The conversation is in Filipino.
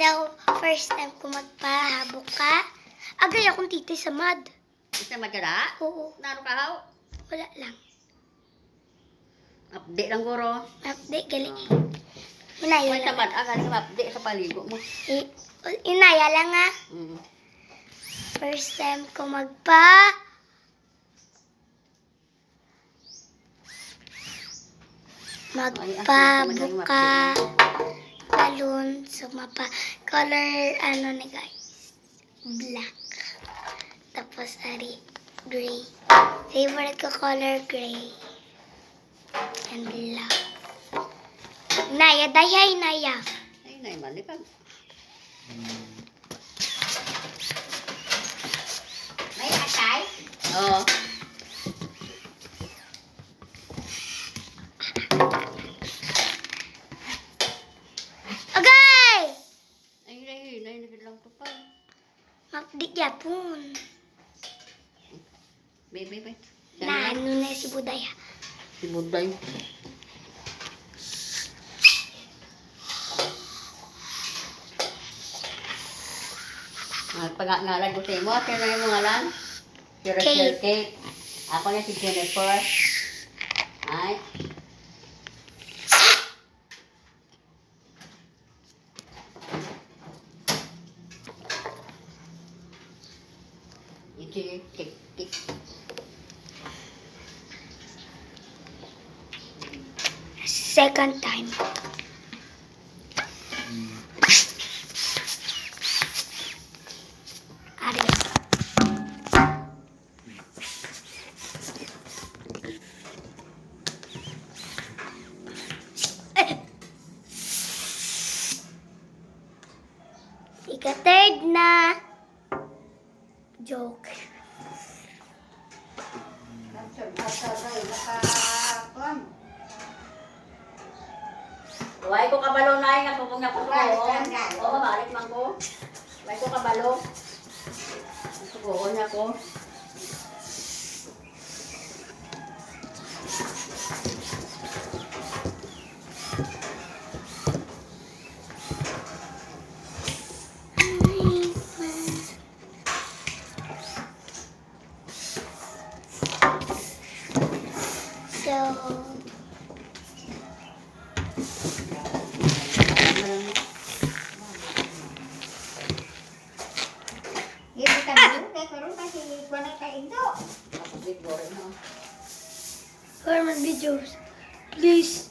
So, first time ko magpahabok ka. Agay akong titi sa mad. Isa magkala? Oo, Naro ka haw? wala lang. Update lang guro. Update, gali. Inaya May lang. tamad agad yung update sa paligo mo. Inaya lang nga. Mm. First time ko magpabuka talon sumapa color ano ni guys black tapos ari gray favorite ko color gray and black Naya dayay Naya Ay, naimali ka. may atay Oo. agay Ay, lang to pa. mapdik yapon Bay. na ano na si Budaya Si Buday. Pag-ngalan ko sa imo, sino na yung ngalan? Si Rachel Kate. Ako na si Jennifer. Ay. Iti, tik. second time ari ika-third na joke. Huwag ko kabalo na nga kung nga ko. Oo, balik man ko. Huwag ko kabalo. Subukan niya ko. So, for my videos, please